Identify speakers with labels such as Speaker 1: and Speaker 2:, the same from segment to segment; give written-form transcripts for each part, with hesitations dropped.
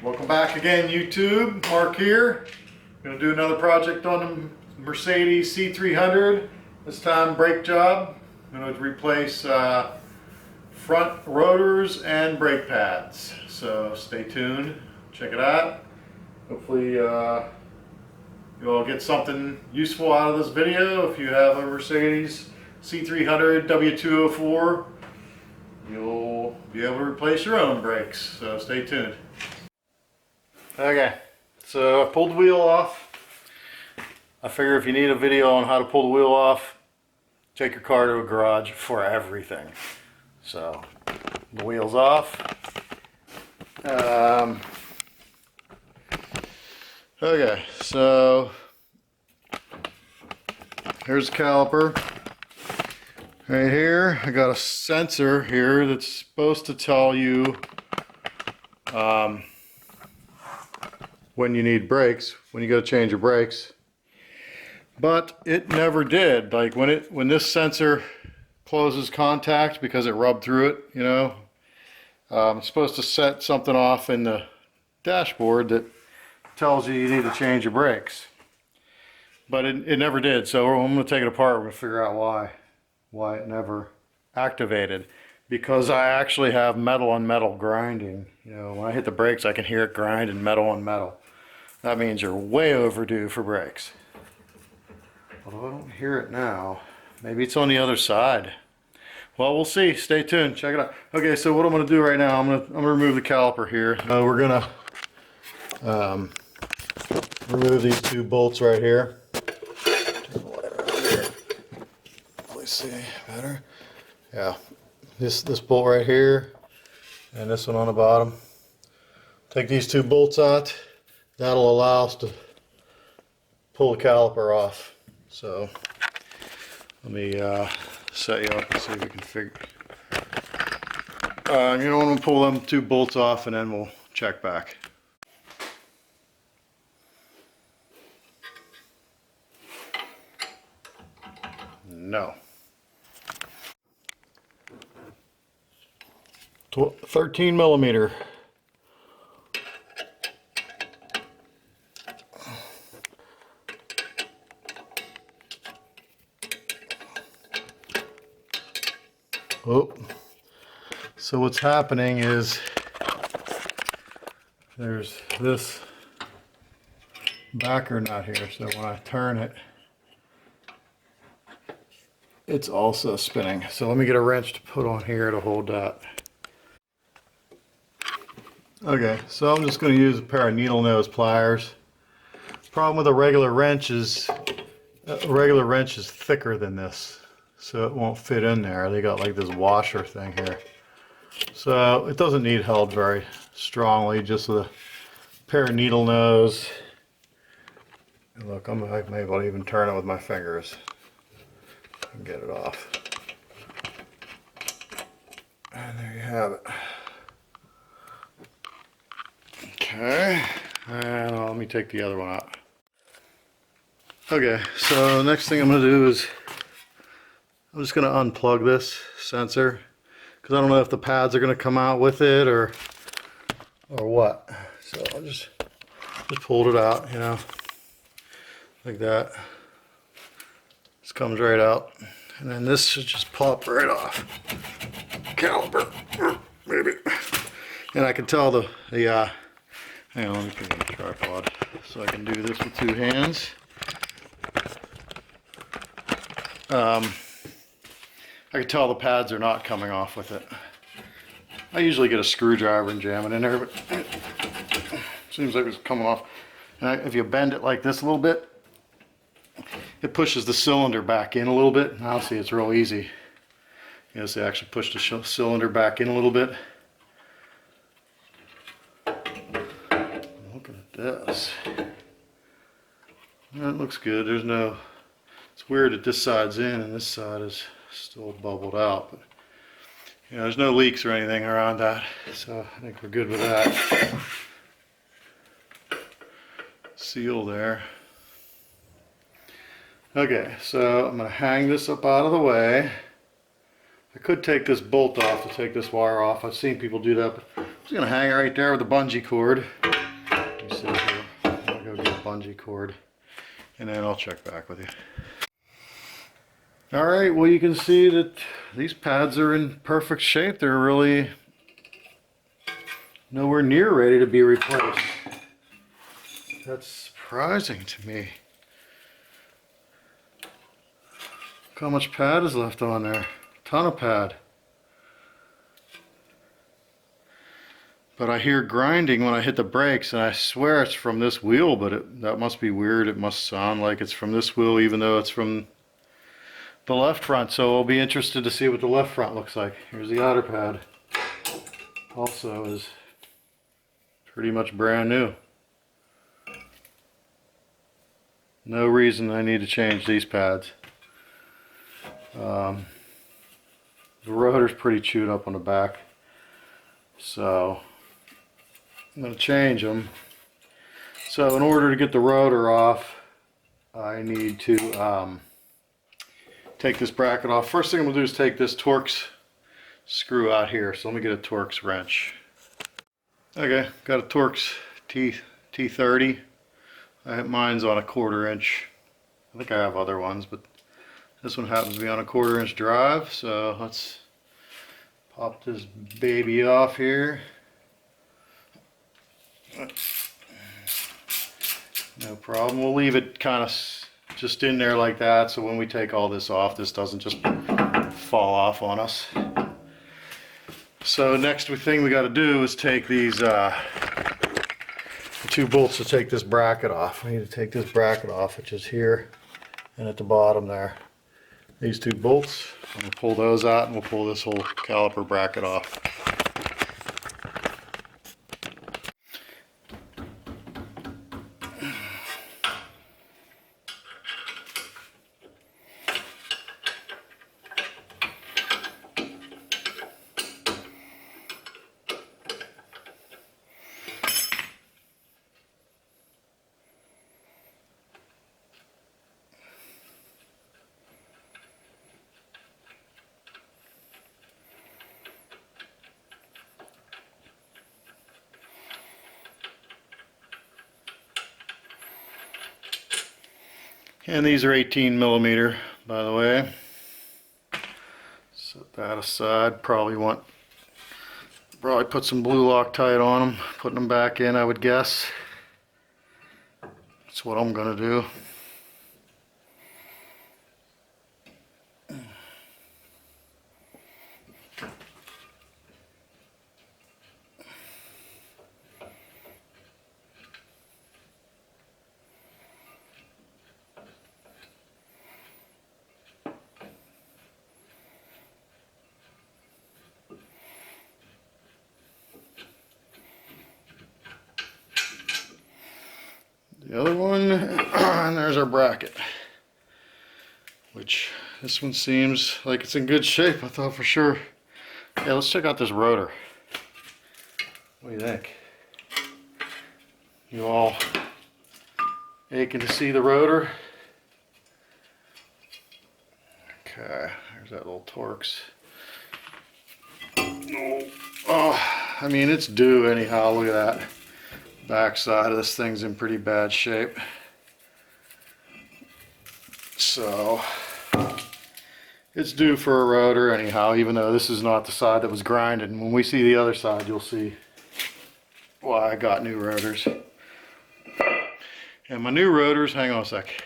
Speaker 1: Welcome back again, YouTube. Mark here. Going to do another project on the Mercedes C300. This time brake job. I'm going to replace front rotors and brake pads. So stay tuned. Check it out. Hopefully you'll all get something useful out of this video. If you have a Mercedes C300 W204, you'll be able to replace your own brakes. So stay tuned. Okay, so I pulled the wheel off. I figure if you need a video on how to pull the wheel off, take your car to a garage for everything. So the wheel's off. Okay, so here's the caliper. Right here, I got a sensor here that's supposed to tell you when you need brakes, when you go to change your brakes, but it never did. Like when this sensor closes contact because it rubbed through it, you know, it's supposed to set something off in the dashboard that tells you need to change your brakes, but it never did. So I'm going to take it apart. We're going to figure out why it never activated. Because I actually have metal on metal grinding. You know, when I hit the brakes, I can hear it grinding metal on metal. That means you're way overdue for brakes. Although I don't hear it now. Maybe it's on the other side. Well, we'll see. Stay tuned. Check it out. Okay, so what I'm going to do right now, I'm going to remove the caliper here. We're going to remove these two bolts right here. Turn the light around here. Let's see. Better? Yeah. This bolt right here and this one on the bottom. Take these two bolts out. That'll allow us to pull the caliper off. So let me set you up and see if we can figure. You know, I'm going to pull them two bolts off and then we'll check back. No. 13 millimeter. Oh, so what's happening is there's this backer nut here, so when I turn it, it's also spinning. So let me get a wrench to put on here to hold that. Okay, so I'm just going to use a pair of needle nose pliers. Problem with a regular wrench is thicker than this, so it won't fit in there. They got like this washer thing here, so it doesn't need held very strongly. Just with a pair of needle nose. And look, I might be able to even turn it with my fingers and get it off. And there you have it. Okay, and let me take the other one out. Okay, so next thing I'm going to do is I'm just going to unplug this sensor because I don't know if the pads are going to come out with it or what. So I'll just pulled it out, you know, like that. This comes right out, and then this should just pop right off. Caliper, maybe, and I can tell the hang on, let me put it on the tripod so I can do this with two hands. I can tell the pads are not coming off with it. I usually get a screwdriver and jam it in there, but it seems like it's coming off. And if you bend it like this a little bit, it pushes the cylinder back in a little bit. Now see, it's real easy. You know, so they actually push the cylinder back in a little bit. This. That looks good. There's no, it's weird that this side's in and this side is still bubbled out, but you know, there's no leaks or anything around that, so I think we're good with that. Seal there. Okay, so I'm going to hang this up out of the way. I could take this bolt off to take this wire off. I've seen people do that, but I'm just going to hang it right there with a bungee cord. And bungee cord, and then I'll check back with you. Alright, well you can see that these pads are in perfect shape. They're really nowhere near ready to be replaced. That's surprising to me. Look how much pad is left on there. Ton of pad. But I hear grinding when I hit the brakes, and I swear it's from this wheel, but that must be weird. It must sound like it's from this wheel even though it's from the left front. So I'll be interested to see what the left front looks like. Here's the outer pad. Also is pretty much brand new. No reason I need to change these pads. The rotor's pretty chewed up on the back, so I'm going to change them. So in order to get the rotor off, I need to take this bracket off. First thing I'm going to do is take this Torx screw out here. So let me get a Torx wrench. Okay, got a Torx T30. Mine's on a 1/4 inch. I think I have other ones, but this one happens to be on a 1/4 inch drive. So let's pop this baby off here. No problem. We'll leave it kind of just in there like that, so when we take all this off, this doesn't just fall off on us. So next thing we got to do is take these the 2 bolts to take this bracket off. We need to take this bracket off, which is here and at the bottom there. These 2 bolts, I'm going to pull those out, and we'll pull this whole caliper bracket off. And these are 18mm, by the way. Set that aside. Probably put some blue Loctite on them, putting them back in, I would guess. That's what I'm gonna do. The other one, and there's our bracket, which this one seems like it's in good shape. I thought for sure. Yeah, let's check out this rotor. What do you think? You all aching to see the rotor? Okay, there's that little Torx. Oh, I mean, it's due anyhow. Look at that. Back side of this thing's in pretty bad shape. So it's due for a rotor anyhow, even though this is not the side that was grinded. And when we see the other side, you'll see why I got new rotors. And my new rotors, hang on a sec.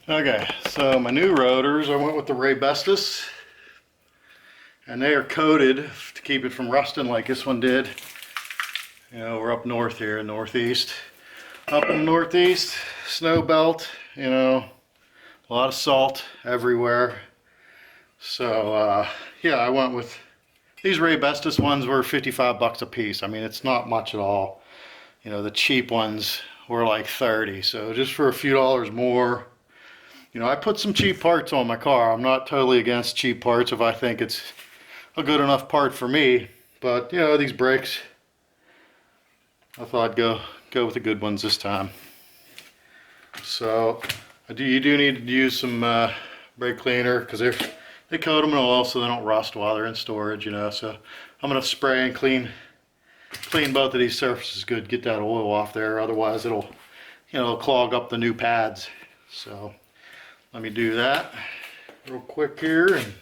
Speaker 1: Okay, so my new rotors, I went with the Raybestos, and they are coated to keep it from rusting like this one did. You know, we're up north here, northeast. Up in the northeast, snow belt, you know, a lot of salt everywhere. So, yeah, I went with these Raybestos ones were 55 bucks a piece. I mean, it's not much at all. You know, the cheap ones were like 30. So just for a few dollars more, you know, I put some cheap parts on my car. I'm not totally against cheap parts if I think it's a good enough part for me. But, you know, these brakes, I thought I'd go with the good ones this time. So you do need to use some brake cleaner, because they coat them in oil so they don't rust while they're in storage, you know. So I'm gonna spray and clean both of these surfaces good, get that oil off there. Otherwise it'll you know, clog up the new pads. So let me do that real quick here and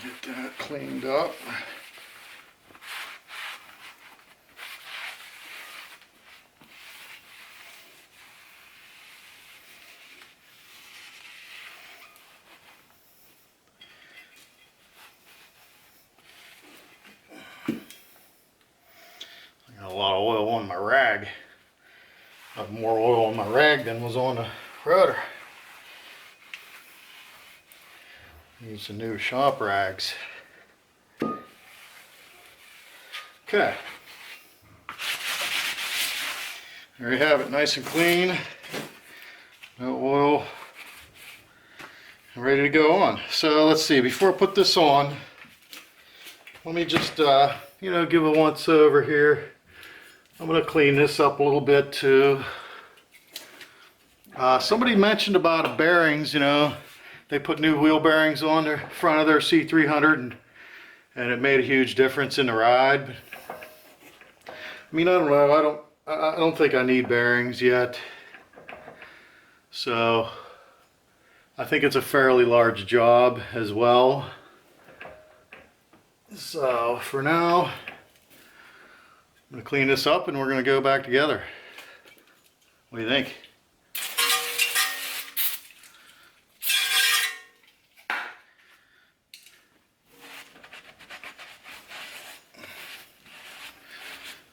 Speaker 1: get that cleaned up. A lot of oil on my rag. I have more oil on my rag than was on the rotor. Need some new shop rags. Okay. There you have it, nice and clean. No oil. Ready to go on. So let's see, before I put this on, let me just you know, give a once over here. I'm going to clean this up a little bit too. Somebody mentioned about bearings, you know, they put new wheel bearings on the front of their C300 and it made a huge difference in the ride. I mean, I don't know, I don't think I need bearings yet. So I think it's a fairly large job as well. So for now, I'm going to clean this up and we're going to go back together. What do you think?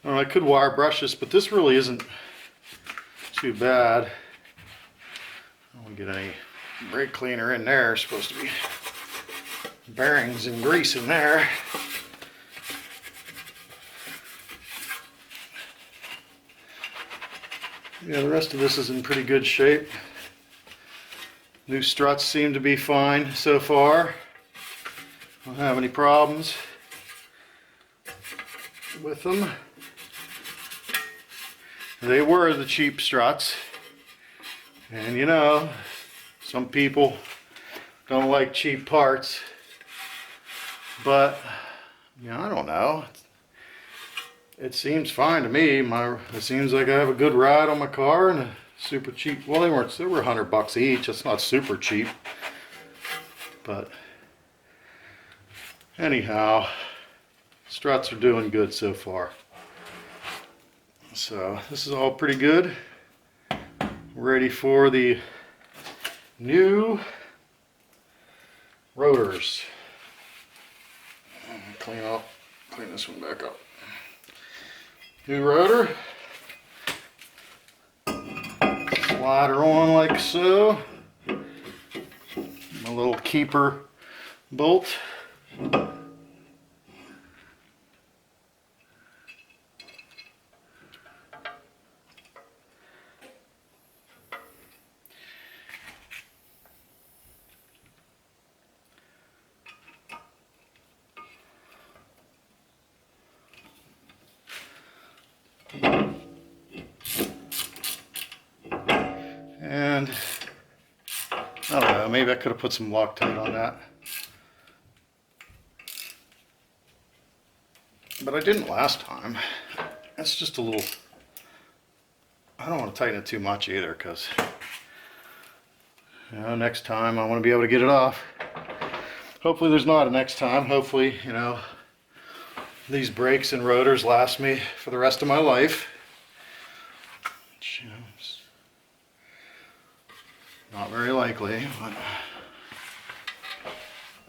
Speaker 1: Oh, I could wire brush this, but this really isn't too bad. I don't get any brake cleaner in there. It's supposed to be bearings and grease in there. Yeah, the rest of this is in pretty good shape. New struts seem to be fine so far. Don't have any problems with them. They were the cheap struts. And you know, some people don't like cheap parts. But, you know, I don't know. It seems fine to me. It seems like I have a good ride on my car and a super cheap. Well, they were $100 each. It's not super cheap, but anyhow, struts are doing good so far. So this is all pretty good. Ready for the new rotors. Clean this one back up. New rotor, slide her on like so, my little keeper bolt. And I don't know, maybe I could have put some Loctite on that. But I didn't last time. It's just a little, I don't want to tighten it too much either because, you know, next time I want to be able to get it off. Hopefully there's not a next time. Hopefully, you know, these brakes and rotors last me for the rest of my life. Which, you know, not very likely, but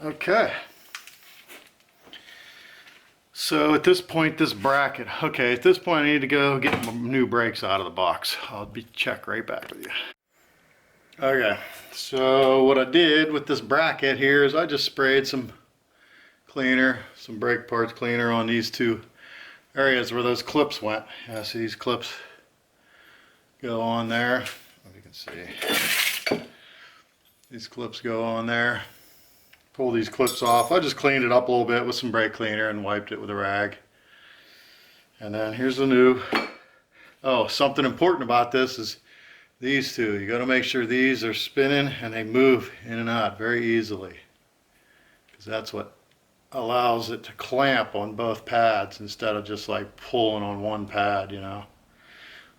Speaker 1: okay. So at this point, this bracket, okay, at this point I need to go get my new brakes out of the box. I'll check right back with you. Okay, so what I did with this bracket here is I just sprayed some cleaner, some brake parts cleaner on these two areas where those clips went. Yeah, see these clips go on there, if you can see. These clips go on there. Pull these clips off. I just cleaned it up a little bit with some brake cleaner and wiped it with a rag. And then here's the new. Oh, something important about this is these two. You got to make sure these are spinning and they move in and out very easily, because that's what allows it to clamp on both pads instead of just like pulling on one pad, you know.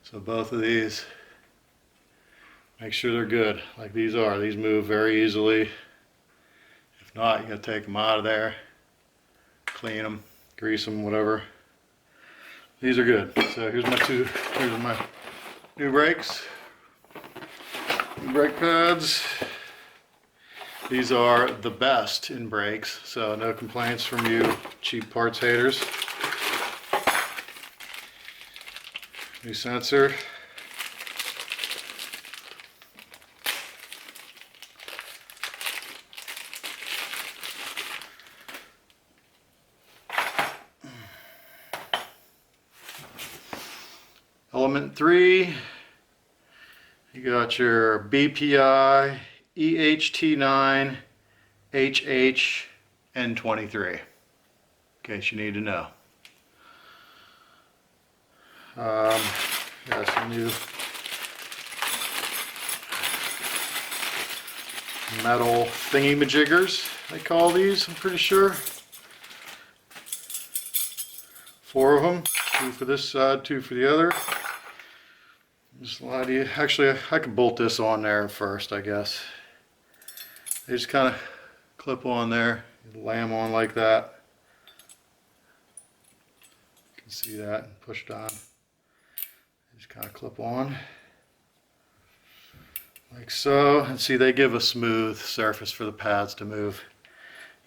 Speaker 1: So both of these, make sure they're good like these are. These move very easily. If not, you gotta take them out of there, clean them, grease them, whatever. These are good. So here's my new brakes, new brake pads. These are the best in brakes, so no complaints from you cheap parts haters. New sensor. Element 3, you got your BPI EHT9 HH N23, in case you need to know. Got some new metal thingy-majiggers, they call these, I'm pretty sure. 4 of them, 2 for this side, 2 for the other. Slide you. Actually, I can bolt this on there first, I guess. They just kind of clip on there, lam on like that. You can see that and push down. Just kind of clip on like so, and see they give a smooth surface for the pads to move.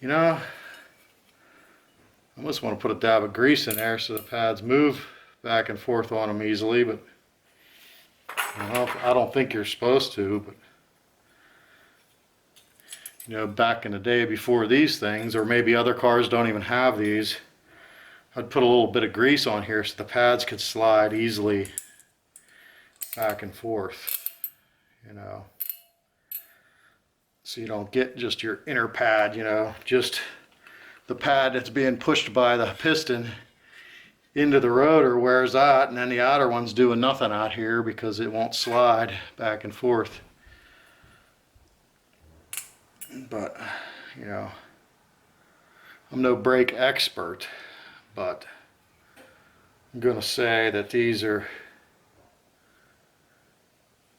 Speaker 1: You know, I almost want to put a dab of grease in there so the pads move back and forth on them easily, but I don't think you're supposed to, but you know, back in the day before these things, or maybe other cars don't even have these, I'd put a little bit of grease on here so the pads could slide easily back and forth, you know, so you don't get just your inner pad, you know, just the pad that's being pushed by the piston into the rotor wears out, and then the outer one's doing nothing out here because it won't slide back and forth. But you know, I'm no brake expert, but I'm gonna say that these are,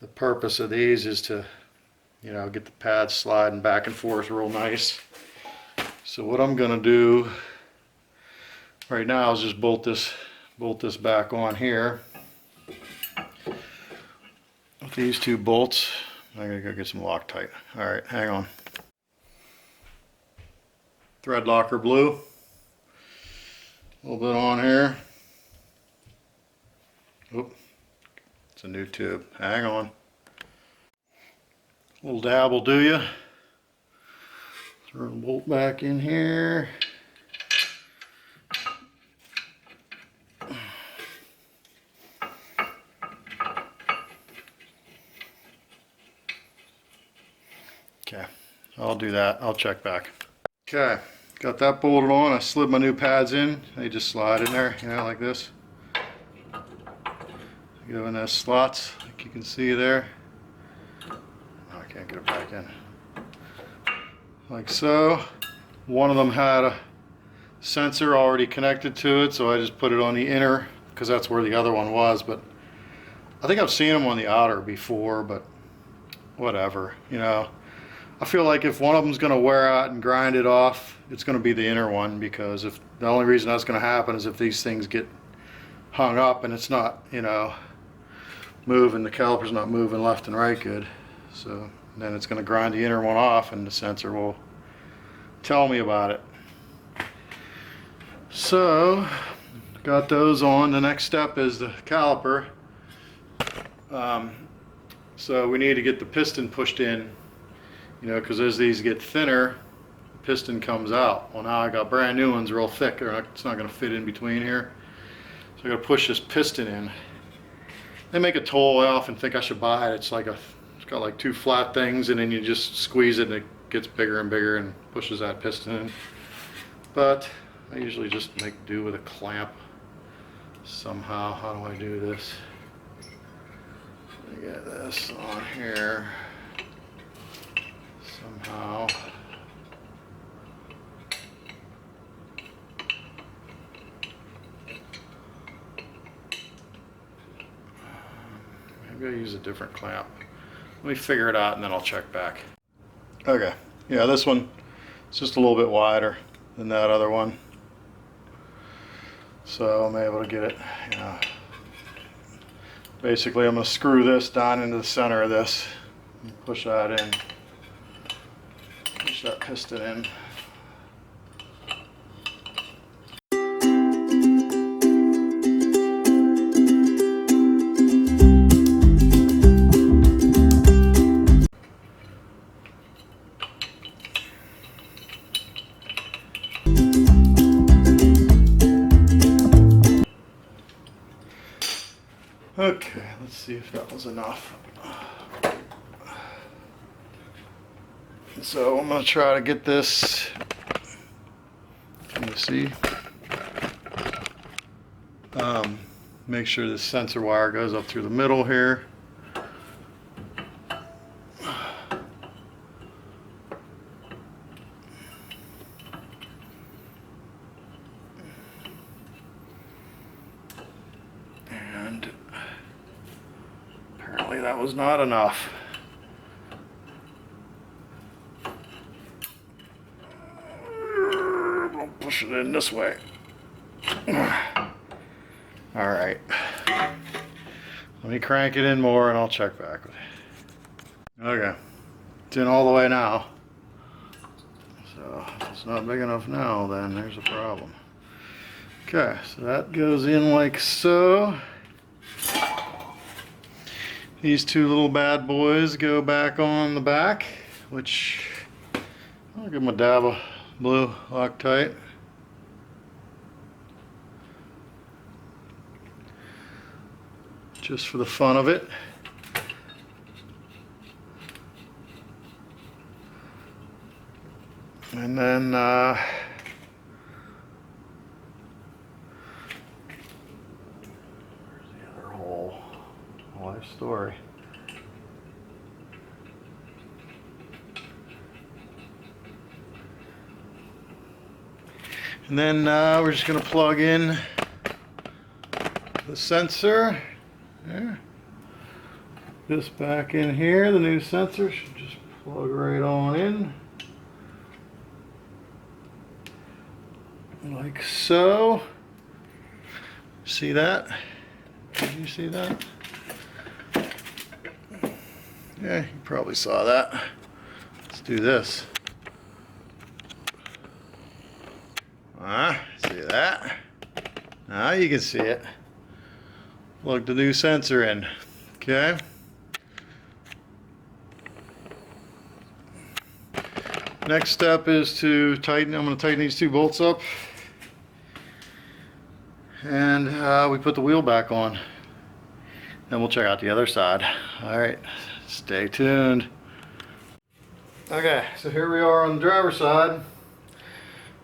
Speaker 1: the purpose of these is to, you know, get the pads sliding back and forth real nice. So what I'm gonna do right now is just bolt this back on here with these 2 bolts. I'm gonna go get some Loctite. All right, hang on. Thread locker blue, a little bit on here. Oop, it's a new tube. Hang on. A little dab will do you. Throw a bolt back in here. Okay, I'll do that. I'll check back. Okay, got that bolted on. I slid my new pads in. They just slide in there, you know, like this. Go in those slots, like you can see there. Oh, I can't get it back in. Like so. One of them had a sensor already connected to it, so I just put it on the inner because that's where the other one was. But I think I've seen them on the outer before, but whatever, you know. I feel like if one of them's going to wear out and grind it off, it's going to be the inner one, because if the only reason that's going to happen is if these things get hung up and it's not, you know, moving, the caliper's not moving left and right good. So then it's going to grind the inner one off and the sensor will tell me about it. So got those on. The next step is the caliper. So we need to get the piston pushed in, you know, because as these get thinner, the piston comes out. Well, now I got brand new ones real thick, or it's not going to fit in between here. So I got to push this piston in. They make a tool. I often think I should buy it. It's got like 2 flat things, and then you just squeeze it and it gets bigger and bigger and pushes that piston in. But I usually just make do with a clamp somehow. How do I do this? I get this on here somehow. Maybe I use a different clamp. Let me figure it out and then I'll check back. Okay, yeah, this one is just a little bit wider than that other one. So I'm able to get it, you know. Basically, I'm going to screw this down into the center of this and push that in. Push that piston in. Okay, let's see if that was enough. So I'm going to try to get this, can you see? Make sure this sensor wire goes up through the middle here. And apparently that was not enough. I'll push it in this way. All right. Let me crank it in more and I'll check back with it. Okay. It's in all the way now. So if it's not big enough now, then there's a problem. Okay, so that goes in like so. These two little bad boys go back on the back, which I'll give them a dab of blue Loctite. Just for the fun of it. And then where's the other hole? Life story. And then we're just going to plug in the sensor. There. This back in here, the new sensor should just plug right on in. Like so. See that? Did you see that? Yeah, you probably saw that. Let's do this. See that? Now you can see it. Plug the new sensor in. Okay. Next step is to tighten. I'm going to tighten these two bolts up. And we put the wheel back on. Then we'll check out the other side. Alright, stay tuned. Okay, so here we are on the driver's side.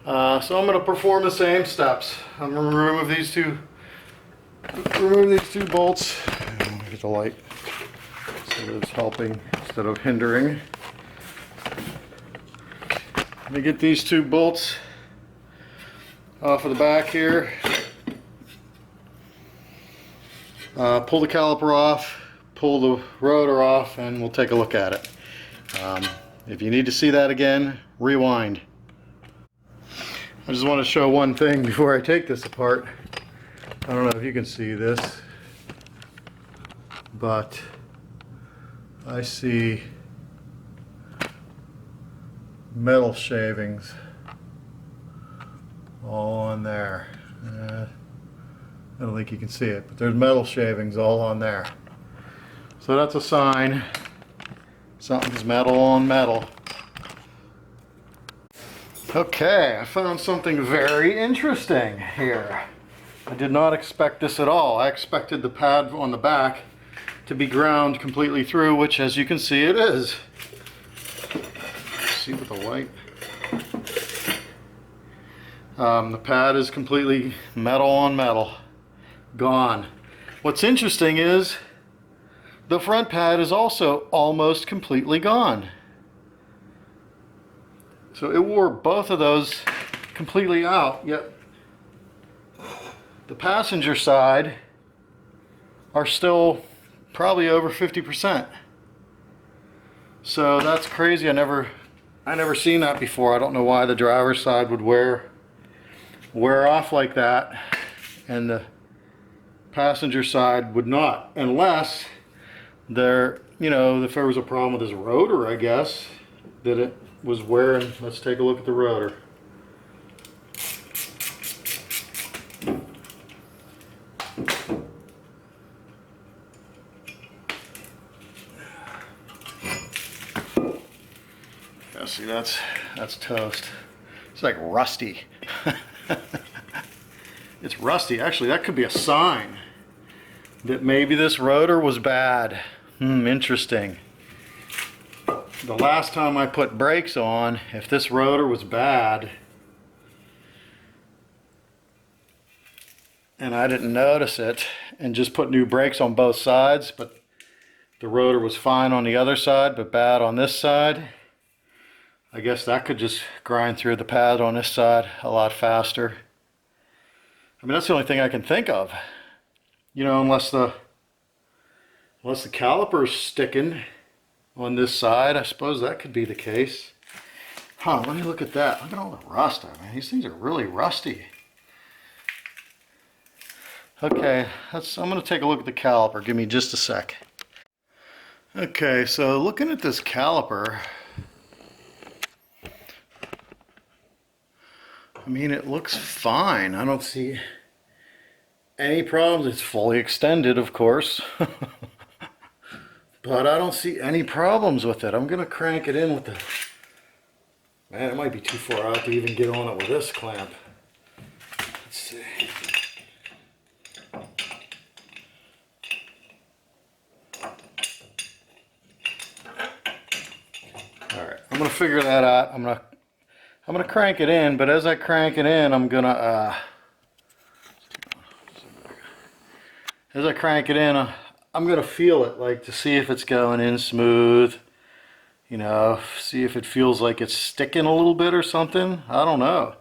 Speaker 1: So I'm going to perform the same steps. I'm going to remove these two bolts. Get the light so it's helping instead of hindering. Let me get these two bolts off of the back here. Pull the caliper off, pull the rotor off, and we'll take a look at it. If you need to see that again, rewind. I just want to show one thing before I take this apart. I don't know if you can see this, but I see metal shavings all on there. I don't think you can see it, but there's metal shavings all on there. So that's a sign something's metal on metal. Okay, I found something very interesting here. I did not expect this at all. I expected the pad on the back to be ground completely through, which as you can see it is. See with the light. The pad is completely metal on metal. Gone. What's interesting is the front pad is also almost completely gone. So it wore both of those completely out, yet the passenger side are still probably over 50%. So that's crazy. I never seen that before. I don't know why the driver's side would wear off like that and the passenger side would not, unless there, you know, if there was a problem with this rotor, I guess, that it was wearing. Let's take a look at the rotor. Yeah, see, that's toast. It's like rusty. It's rusty. Actually, that could be a sign that maybe this rotor was bad. Interesting. The last time I put brakes on, if this rotor was bad and I didn't notice it and just put new brakes on both sides, but the rotor was fine on the other side but bad on this side, I guess that could just grind through the pad on this side a lot faster. I mean, that's the only thing I can think of. You know, unless the caliper's sticking on this side, I suppose that could be the case. Huh, let me look at that. Look at all the rust. I mean, these things are really rusty. Okay, I'm going to take a look at the caliper. Give me just a sec. Okay, so looking at this caliper, I mean, it looks fine. I don't see any problems. It's fully extended, of course. But I don't see any problems with it. I'm going to crank it in with the... Man, it might be too far out to even get on it with this clamp. Let's see. Alright, I'm going to figure that out. I'm going to crank it in, but as I crank it in, I'm going to... as I crank it in, I'm going to feel it, like, to see if it's going in smooth, you know, see if it feels like it's sticking a little bit or something. I don't know.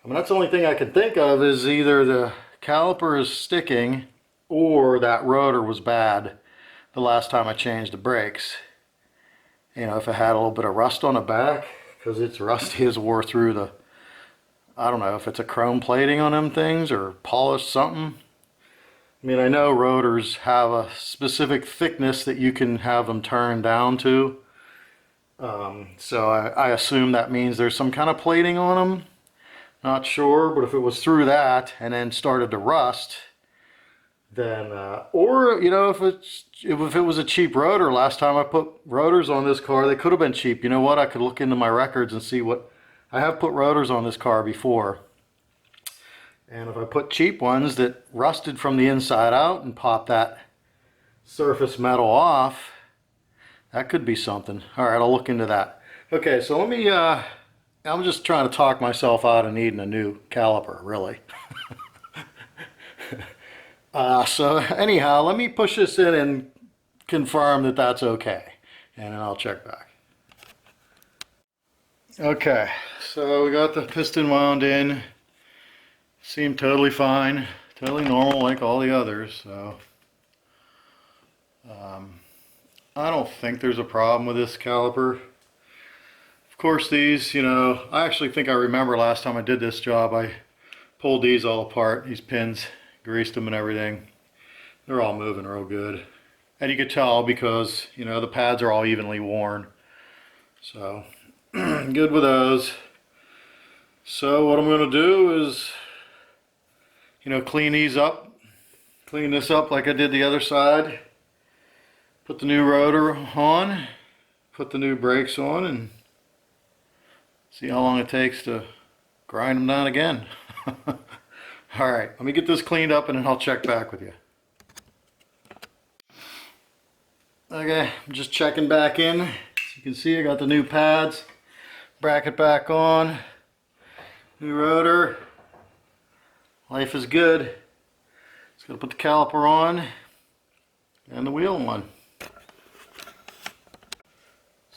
Speaker 1: I mean, that's the only thing I can think of, is either the caliper is sticking or that rotor was bad the last time I changed the brakes. You know, if it had a little bit of rust on the back, because it's rusty as wore through the, I don't know if it's a chrome plating on them things or polished something. I mean, I know rotors have a specific thickness that you can have them turn down to. So I assume that means there's some kind of plating on them. Not sure, but if it was through that and then started to rust, then, or, you know, if it was a cheap rotor, last time I put rotors on this car, they could have been cheap. You know what? I could look into my records and see what, I have put rotors on this car before. And if I put cheap ones that rusted from the inside out and pop that surface metal off, that could be something. All right, I'll look into that. Okay, so let me, I'm just trying to talk myself out of needing a new caliper, really. So anyhow, let me push this in and confirm that that's okay. And then I'll check back. Okay, so we got the piston wound in. Seemed totally fine, totally normal like all the others, so I don't think there's a problem with this caliper. Of course, these, you know, I actually think I remember last time I did this job, I pulled these all apart, these pins, greased them and everything. They're all moving real good. And you could tell because, you know, the pads are all evenly worn. So, good with those. So what I'm going to do is, you know, clean these up, clean this up like I did the other side, put the new rotor on, put the new brakes on, and see how long it takes to grind them down again. Alright, let me get this cleaned up and then I'll check back with you. Okay, I'm just checking back in. As you can see, I got the new pads, bracket back on, new rotor. Life is good. Just gotta put the caliper on and the wheel on.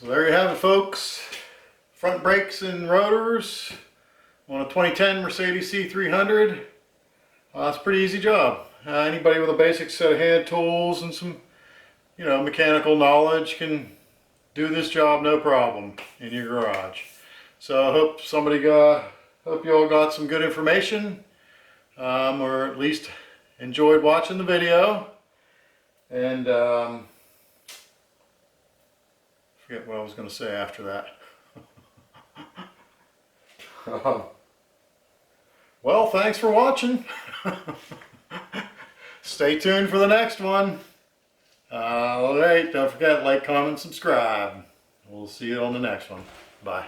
Speaker 1: So there you have it, folks. Front brakes and rotors on a 2010 Mercedes C300. It's a pretty easy job. Anybody with a basic set of hand tools and some you know, mechanical knowledge can do this job no problem in your garage. So I hope hope you all got some good information, or at least enjoyed watching the video. And forget what I was going to say after that. Well, thanks for watching. Stay tuned for the next one. Alright, don't forget, like, comment, subscribe. We'll see you on the next one. Bye.